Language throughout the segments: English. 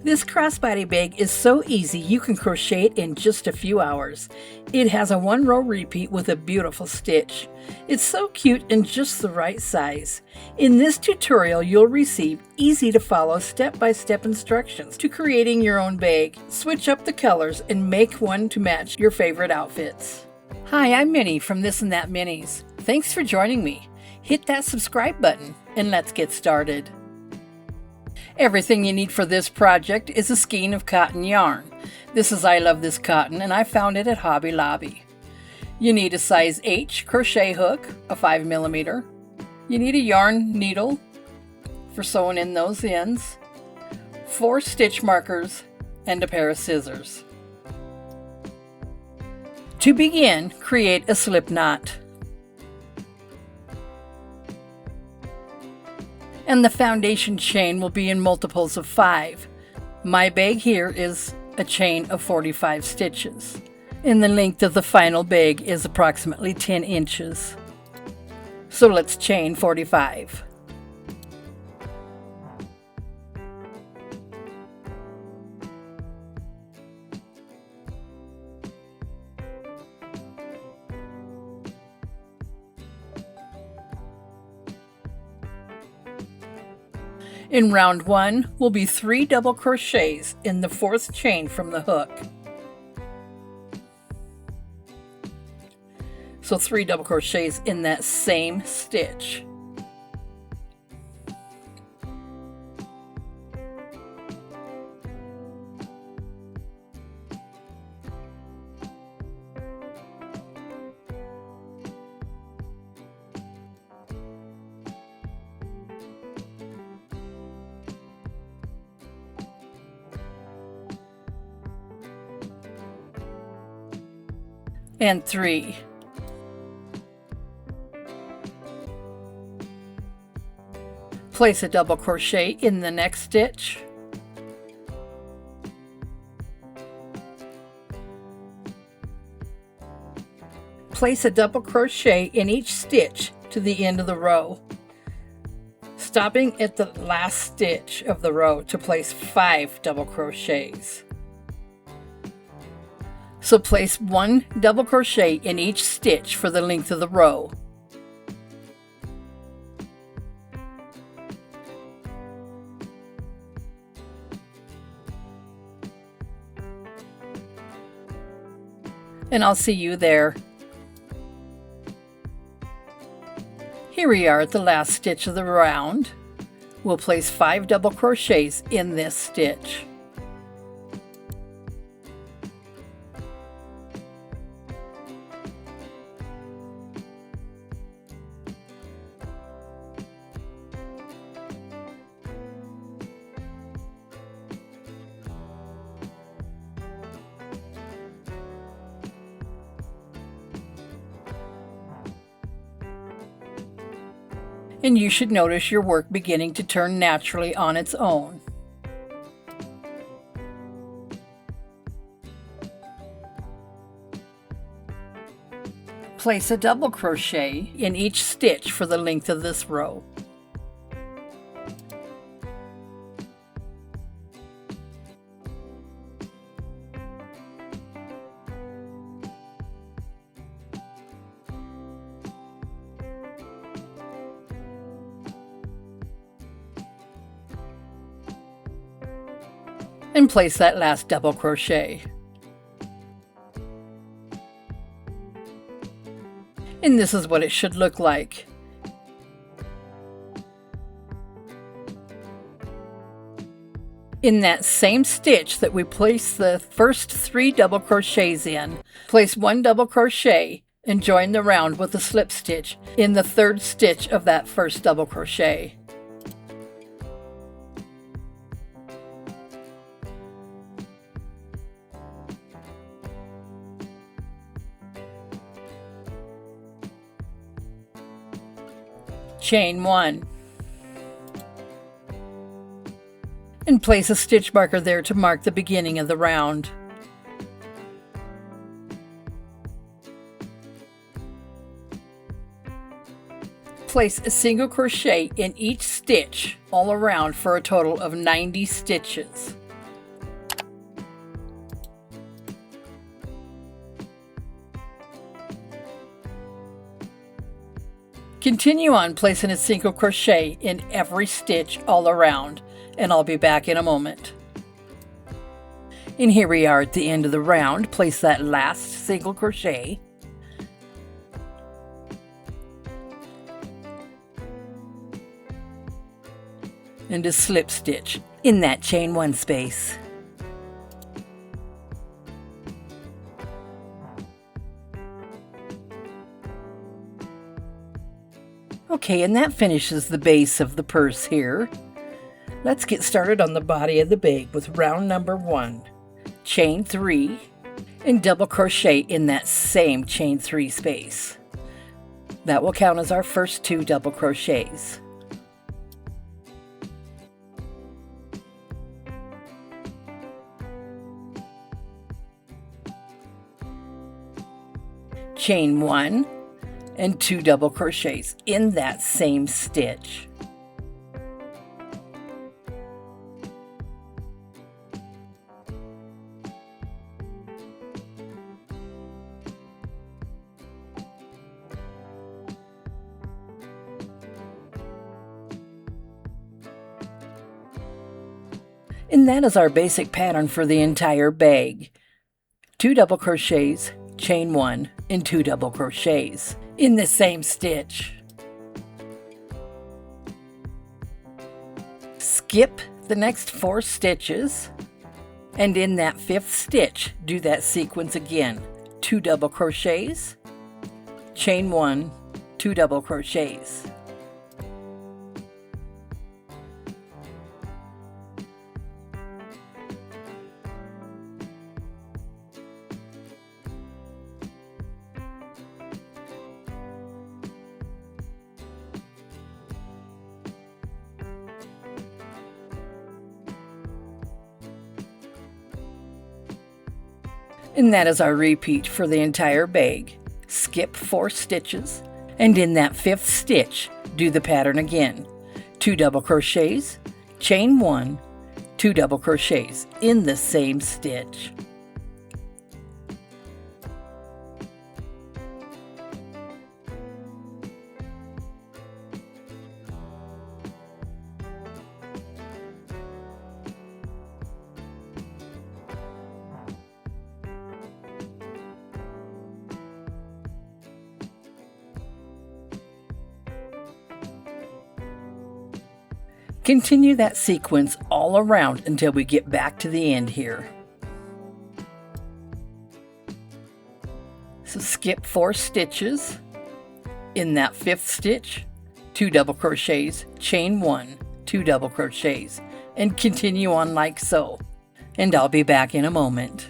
This crossbody bag is so easy you can crochet it in just a few hours. It has a 1-row repeat with a beautiful stitch. It's so cute and just the right size. In this tutorial you'll receive easy to follow step-by-step instructions to creating your own bag. Switch up the colors and make one to match your favorite outfits. Hi, I'm Minnie from This and That Minis. Thanks for joining me. Hit that subscribe button and let's get started. Everything you need for this project is a skein of cotton yarn. This is I Love This Cotton and I found it at Hobby Lobby. You need a size H crochet hook, a 5mm. You need a yarn needle for sewing in those ends, 4 stitch markers, and a pair of scissors. To begin, create a slip knot. And the foundation chain will be in multiples of 5. My bag here is a chain of 45 stitches. And the length of the final bag is approximately 10 inches. So let's chain 45. In round 1 will be 3 double crochets in the 4th chain from the hook. So 3 double crochets in that same stitch. And 3. Place a double crochet in the next stitch. Place a double crochet in each stitch to the end of the row, stopping at the last stitch of the row to place 5 double crochets. So place 1 double crochet in each stitch for the length of the row. And I'll see you there. Here we are at the last stitch of the round. We'll place 5 double crochets in this stitch. And you should notice your work beginning to turn naturally on its own. Place a double crochet in each stitch for the length of this row. And place that last double crochet. And this is what it should look like. In that same stitch that we placed the first 3 double crochets in, place 1 double crochet and join the round with a slip stitch in the 3rd stitch of that first double crochet. Chain 1. And place a stitch marker there to mark the beginning of the round. Place a single crochet in each stitch all around for a total of 90 stitches. Continue on placing a single crochet in every stitch all around, and I'll be back in a moment. And here we are at the end of the round. Place that last single crochet. And a slip stitch in that chain 1 space. Okay, and that finishes the base of the purse here. Let's get started on the body of the bag with round number 1. Chain 3 and double crochet in that same chain 3 space. That will count as our first 2 double crochets. Chain 1 and 2 double crochets in that same stitch. And that is our basic pattern for the entire bag. 2 double crochets, chain 1 and 2 double crochets in the same stitch. Skip the next 4 stitches, and in that 5th stitch do that sequence again. 2 double crochets, chain 1, 2 double crochets. And that is our repeat for the entire bag. Skip 4 stitches, and in that 5th stitch, do the pattern again. 2 double crochets, chain 1, 2 double crochets in the same stitch. Continue that sequence all around until we get back to the end here. So skip 4 stitches. In that 5th stitch, 2 double crochets, chain 1, 2 double crochets, and continue on like so. And I'll be back in a moment.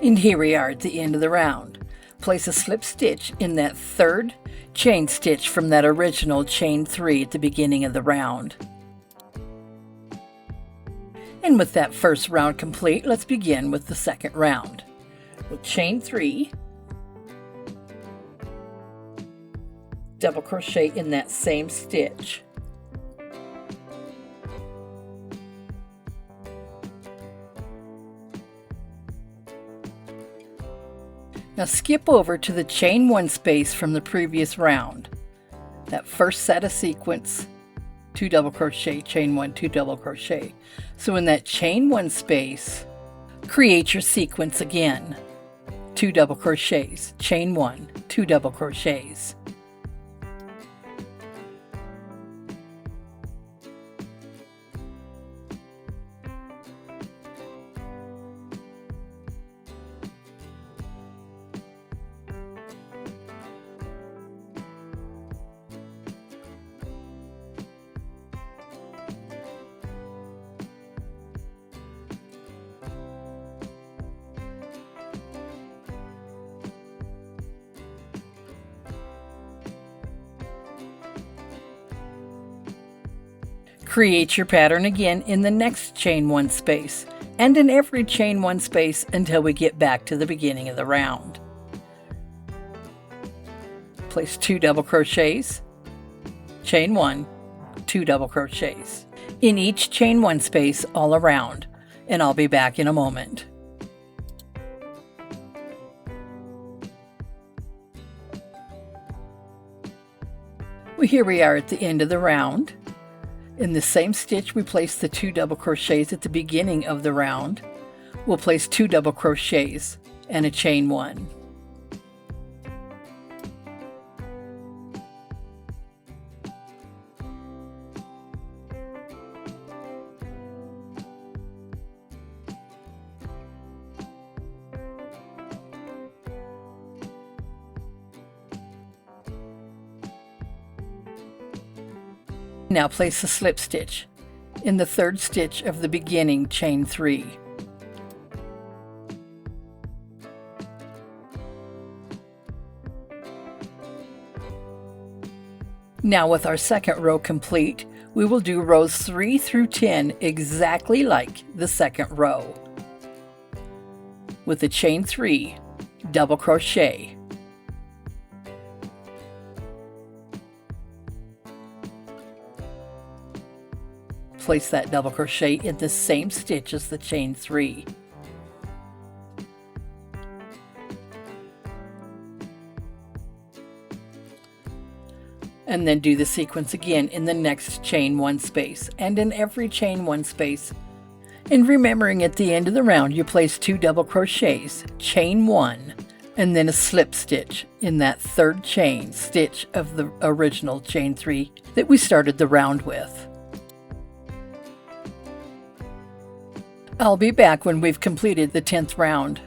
And here we are at the end of the round. Place a slip stitch in that 3rd chain stitch from that original chain 3 at the beginning of the round. And with that first round complete, let's begin with the second round. With chain 3, double crochet in that same stitch. Now skip over to the chain 1 space from the previous round. That first set of sequence, 2 double crochet, chain 1, 2 double crochet. So in that chain 1 space, create your sequence again. 2 double crochets, chain 1, 2 double crochets. Create your pattern again in the next chain 1 space, and in every chain 1 space until we get back to the beginning of the round. Place 2 double crochets, chain 1, 2 double crochets in each chain 1 space all around, and I'll be back in a moment. Well, here we are at the end of the round. In the same stitch, we place the 2 double crochets at the beginning of the round. We'll place 2 double crochets and a chain 1. Now place a slip stitch. In the 3rd stitch of the beginning, chain 3. Now with our 2nd row complete, we will do rows 3 through 10 exactly like the 2nd row. With a chain 3, double crochet. Place that double crochet in the same stitch as the chain 3. And then do the sequence again in the next chain 1 space and in every chain 1 space. And remembering at the end of the round you place 2 double crochets, chain 1, and then a slip stitch in that 3rd chain stitch of the original chain 3 that we started the round with. I'll be back when we've completed the 10th round.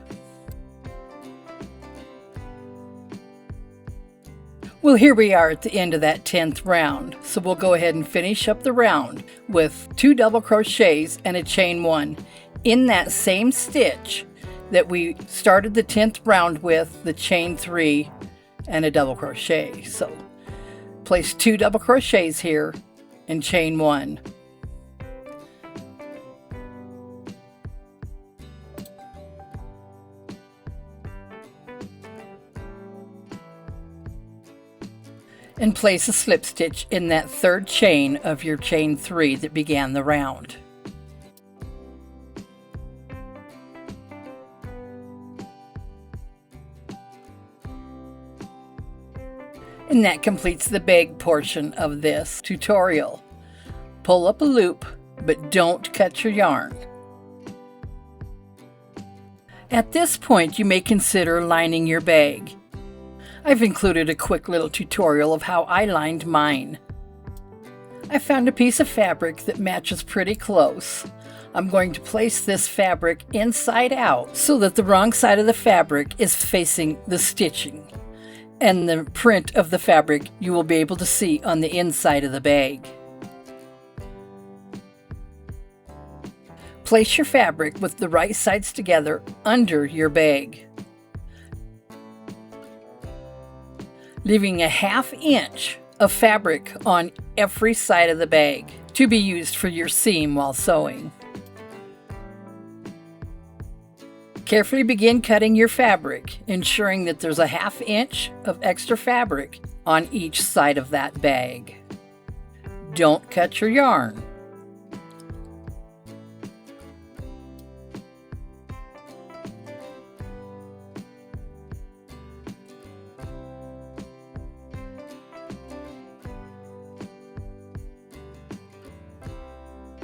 Well, here we are at the end of that 10th round, so we'll go ahead and finish up the round with 2 double crochets and a chain 1 in that same stitch that we started the 10th round with, the chain 3 and a double crochet. So place 2 double crochets here and chain 1. And place a slip stitch in that 3rd chain of your chain 3 that began the round. And that completes the bag portion of this tutorial. Pull up a loop, but don't cut your yarn. At this point, you may consider lining your bag. I've included a quick little tutorial of how I lined mine. I found a piece of fabric that matches pretty close. I'm going to place this fabric inside out so that the wrong side of the fabric is facing the stitching, and the print of the fabric you will be able to see on the inside of the bag. Place your fabric with the right sides together under your bag, leaving a 1/2 inch of fabric on every side of the bag to be used for your seam while sewing. Carefully begin cutting your fabric, ensuring that there's a 1/2 inch of extra fabric on each side of that bag. Don't cut your yarn.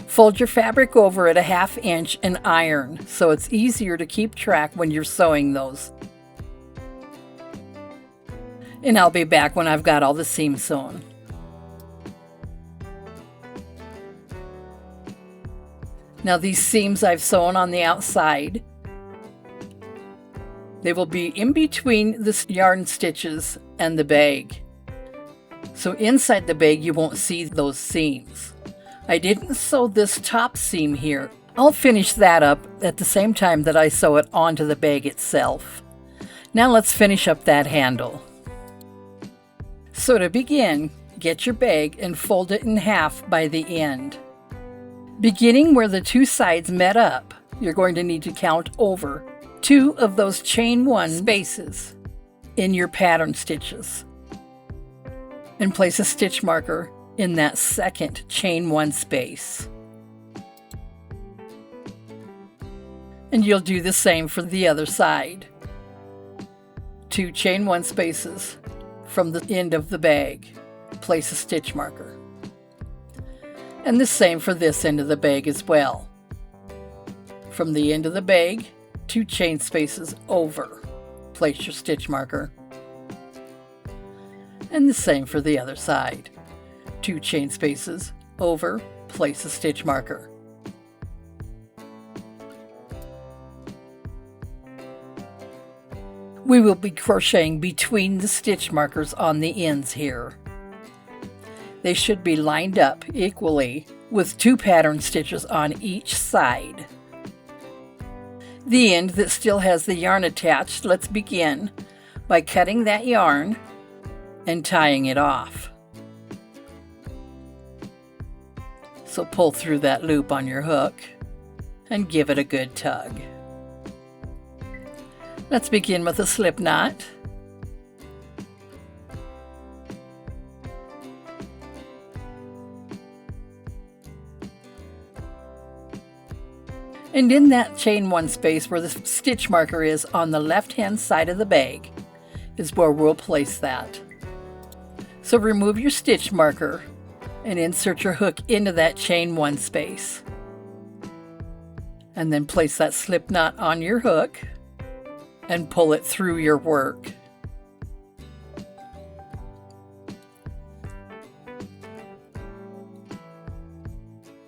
Fold your fabric over at a 1/2 inch and iron so it's easier to keep track when you're sewing those. And I'll be back when I've got all the seams sewn. Now these seams I've sewn on the outside, they will be in between the yarn stitches and the bag. So inside the bag you won't see those seams. I didn't sew this top seam here. I'll finish that up at the same time that I sew it onto the bag itself. Now let's finish up that handle. So to begin, get your bag and fold it in half by the end. Beginning where the 2 sides met up, you're going to need to count over 2 of those chain 1 spaces in your pattern stitches and place a stitch marker in that 2nd chain 1 space. And you'll do the same for the other side. 2 chain 1 spaces from the end of the bag. place a stitch marker. And the same for this end of the bag as well. From the end of the bag, 2 chain spaces over, place your stitch marker. And the same for the other side. 2 chain spaces over, place a stitch marker. We will be crocheting between the stitch markers on the ends here. They should be lined up equally with 2 pattern stitches on each side. The end that still has the yarn attached, let's begin by cutting that yarn and tying it off. So pull through that loop on your hook and give it a good tug. Let's begin with a slip knot. And in that chain 1 space where the stitch marker is on the left hand side of the bag is where we'll place that. So remove your stitch marker and insert your hook into that chain 1 space. And then place that slip knot on your hook and pull it through your work.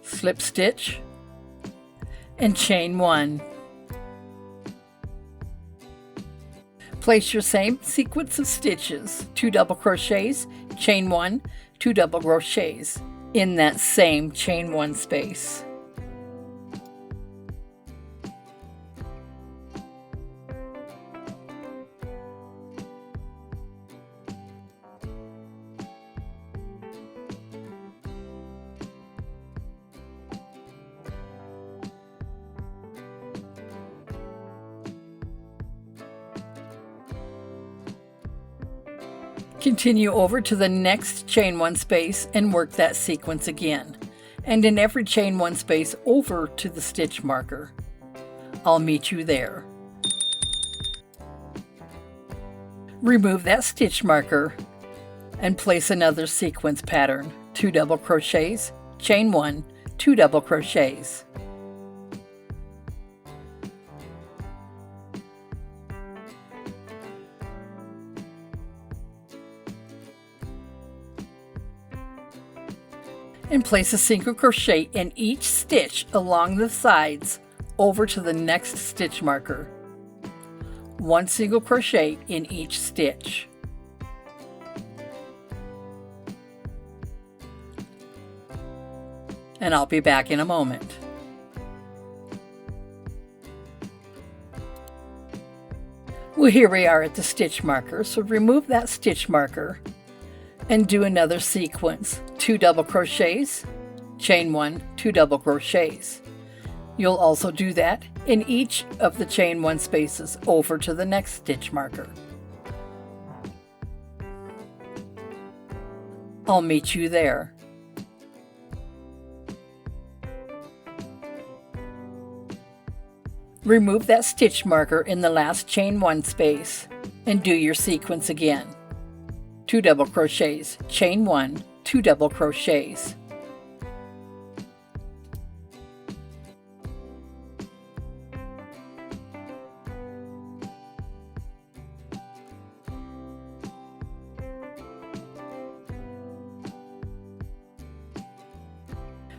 Slip stitch and chain 1. Place your same sequence of stitches, 2 double crochets, chain 1, 2 double crochets in that same chain 1 space. Continue over to the next chain 1 space and work that sequence again, and in every chain 1 space over to the stitch marker. I'll meet you there. Remove that stitch marker and place another sequence pattern, 2 double crochets, chain 1, 2 double crochets. And place a single crochet in each stitch along the sides over to the next stitch marker. 1 single crochet in each stitch. And I'll be back in a moment. Well, here we are at the stitch marker, so remove that stitch marker and do another sequence, 2 double crochets, chain 1, 2 double crochets. You'll also do that in each of the chain 1 spaces over to the next stitch marker. I'll meet you there. Remove that stitch marker in the last chain 1 space and do your sequence again. 2 double crochets, chain 1, 2 double crochets.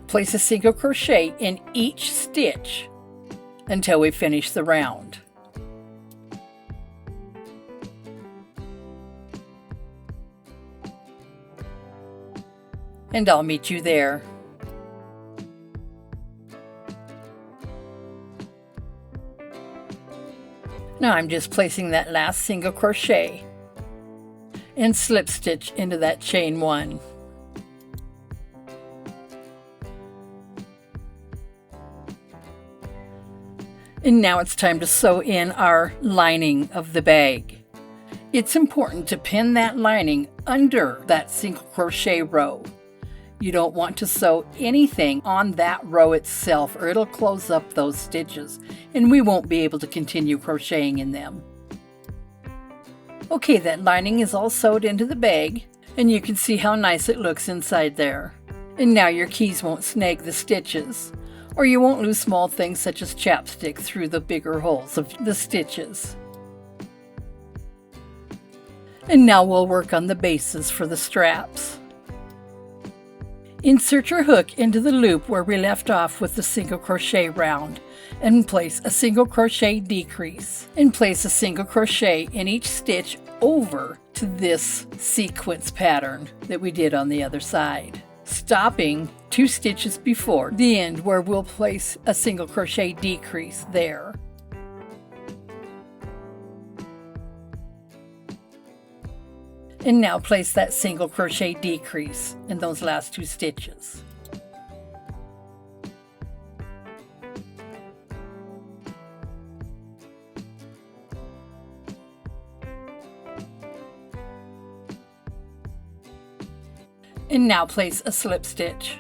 Place a single crochet in each stitch until we finish the round. And I'll meet you there. Now I'm just placing that last single crochet and slip stitch into that chain 1. And now it's time to sew in our lining of the bag. It's important to pin that lining under that single crochet row. You don't want to sew anything on that row itself or it'll close up those stitches and we won't be able to continue crocheting in them. Okay, that lining is all sewed into the bag. And you can see how nice it looks inside there. And now your keys won't snag the stitches, or you won't lose small things such as chapstick through the bigger holes of the stitches. And now we'll work on the bases for the straps. Insert your hook into the loop where we left off with the single crochet round, and place a single crochet decrease, and place a single crochet in each stitch over to this sequence pattern that we did on the other side, stopping 2 stitches before the end where we'll place a single crochet decrease there. And now place that single crochet decrease in those last 2 stitches. And now place a slip stitch.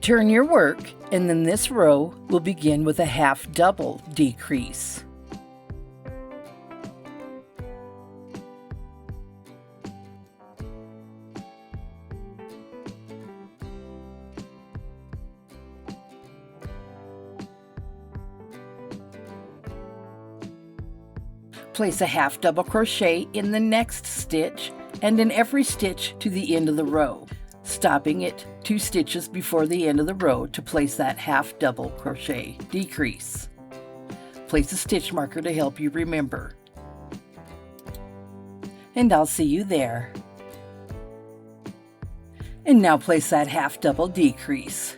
Turn your work, and then this row will begin with a half double decrease. Place a half double crochet in the next stitch and in every stitch to the end of the row, stopping it 2 stitches before the end of the row to place that half double crochet decrease. Place a stitch marker to help you remember. And I'll see you there. And now place that half double decrease.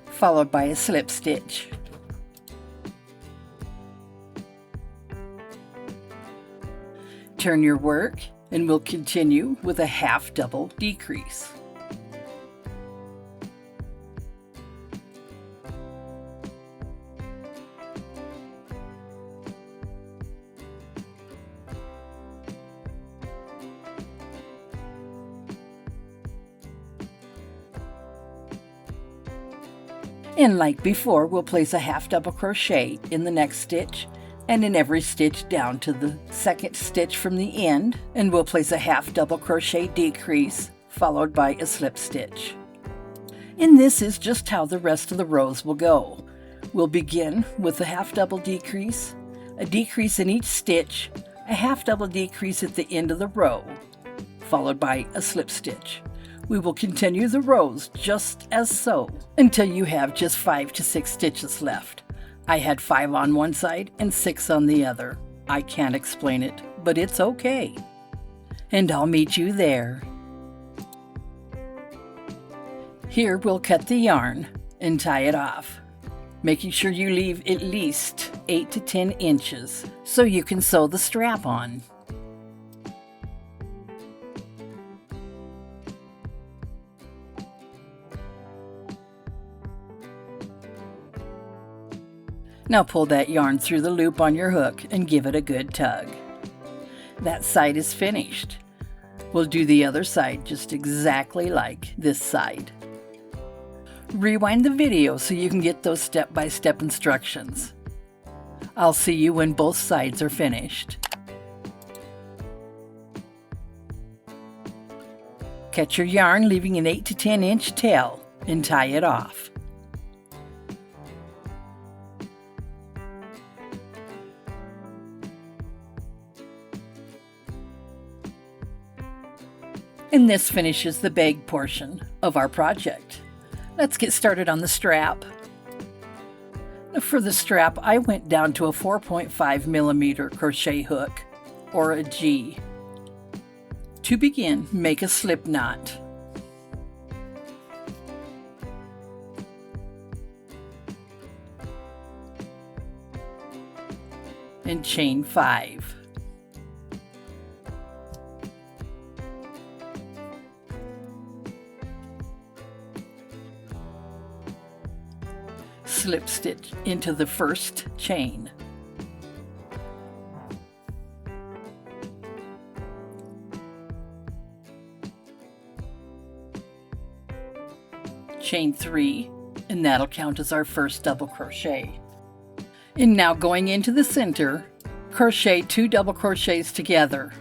Followed by a slip stitch. Turn your work, and we'll continue with a half double decrease. And like before, we'll place a half double crochet in the next stitch and in every stitch down to the second stitch from the end, and we'll place a half double crochet decrease followed by a slip stitch. And this is just how the rest of the rows will go. We'll begin with a half double decrease, a decrease in each stitch, a half double decrease at the end of the row, followed by a slip stitch. We will continue the rows just as so until you have just 5 to 6 stitches left. I had 5 on one side and 6 on the other. I can't explain it, but it's okay. And I'll meet you there. Here we'll cut the yarn and tie it off, making sure you leave at least 8 to 10 inches so you can sew the strap on. Now pull that yarn through the loop on your hook and give it a good tug. That side is finished. We'll do the other side just exactly like this side. Rewind the video so you can get those step-by-step instructions. I'll see you when both sides are finished. Cut your yarn, leaving an 8 to 10 inch tail, and tie it off. And this finishes the bag portion of our project. Let's get started on the strap. Now for the strap, I went down to a 4.5mm crochet hook, or a G. To begin, make a slip knot. And chain 5. Slip stitch into the first chain. chain 3, and that'll count as our first double crochet. And now going into the center, crochet 2 double crochets together,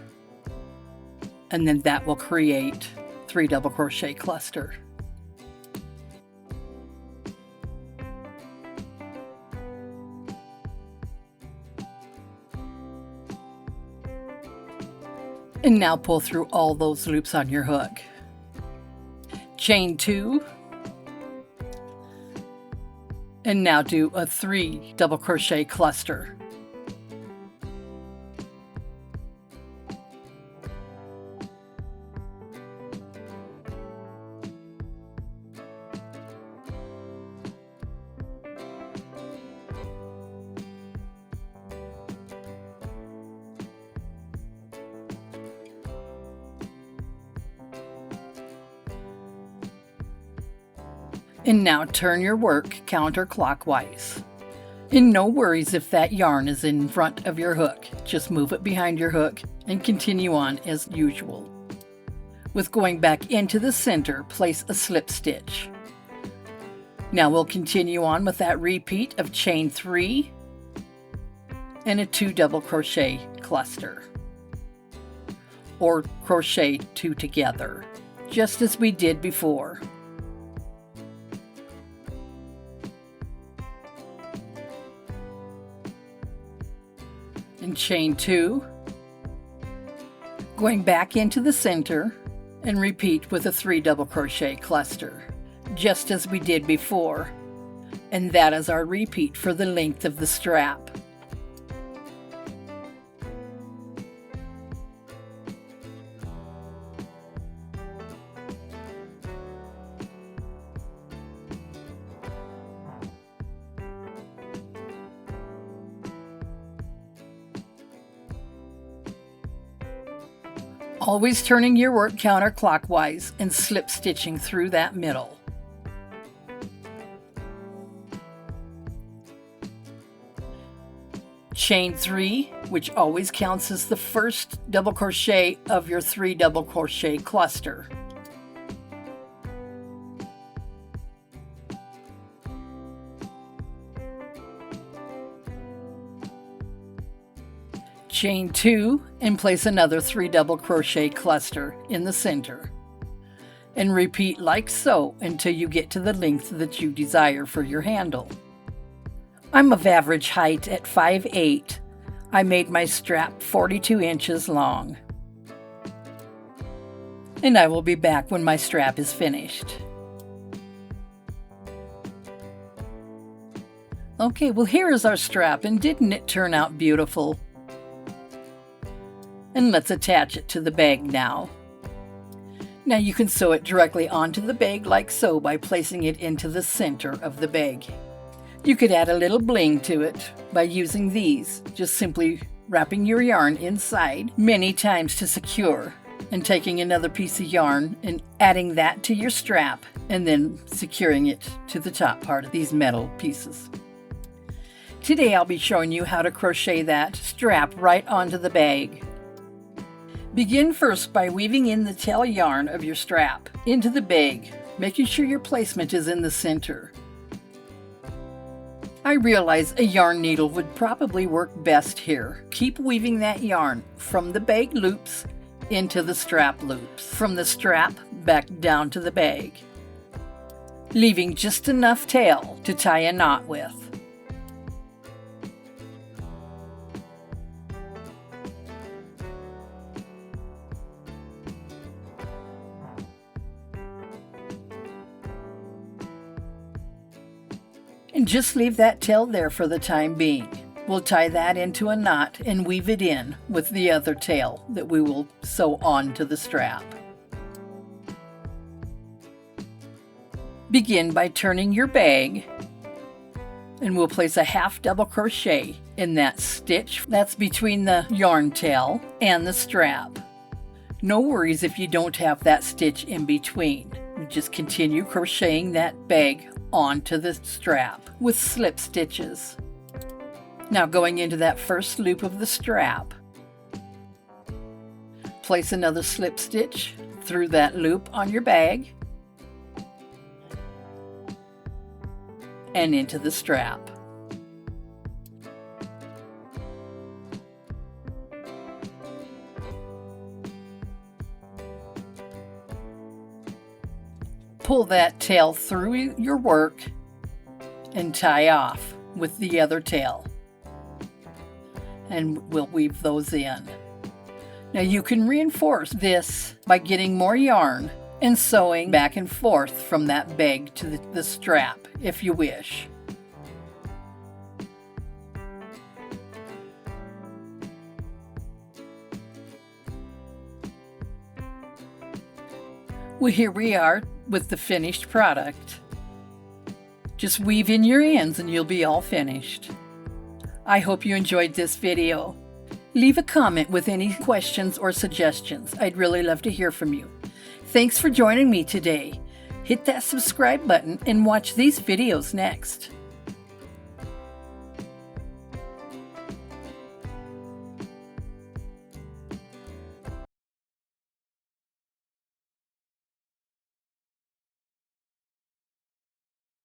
and then that will create 3 double crochet cluster. And now pull through all those loops on your hook. Chain 2, and now do a 3 double crochet cluster. And now turn your work counterclockwise. And no worries if that yarn is in front of your hook. Just move it behind your hook and continue on as usual. With going back into the center, place a slip stitch. Now we'll continue on with that repeat of chain 3 and a 2 double crochet cluster. Or crochet 2 together, just as we did before. And chain 2, going back into the center, and repeat with a 3 double crochet cluster, just as we did before, and that is our repeat for the length of the strap. Always turning your work counterclockwise and slip stitching through that middle. Chain 3, which always counts as the first double crochet of your 3 double crochet cluster. Chain 2 and place another 3 double crochet cluster in the center, and repeat like so until you get to the length that you desire for your handle. I'm of average height at 5'8". I made my strap 42 inches long. And I will be back when my strap is finished. Okay, well here is our strap, and didn't it turn out beautiful? And let's attach it to the bag now. Now you can sew it directly onto the bag like so by placing it into the center of the bag. You could add a little bling to it by using these, just simply wrapping your yarn inside many times to secure, and taking another piece of yarn and adding that to your strap, and then securing it to the top part of these metal pieces. Today I'll be showing you how to crochet that strap right onto the bag. Begin first by weaving in the tail yarn of your strap into the bag, making sure your placement is in the center. I realize a yarn needle would probably work best here. Keep weaving that yarn from the bag loops into the strap loops, from the strap back down to the bag, leaving just enough tail to tie a knot with. And just leave that tail there for the time being. We'll tie that into a knot and weave it in with the other tail that we will sew onto the strap. Begin by turning your bag, and we'll place a half double crochet in that stitch that's between the yarn tail and the strap. No worries if you don't have that stitch in between. Just continue crocheting that bag onto the strap with slip stitches. Now going into that first loop of the strap, place another slip stitch through that loop on your bag, and into the strap. Pull that tail through your work and tie off with the other tail. And we'll weave those in. Now you can reinforce this by getting more yarn and sewing back and forth from that bag to the strap if you wish. Well, here we are with the finished product. Just weave in your ends and you'll be all finished. I hope you enjoyed this video. Leave a comment with any questions or suggestions. I'd really love to hear from you. Thanks for joining me today. Hit that subscribe button and watch these videos next.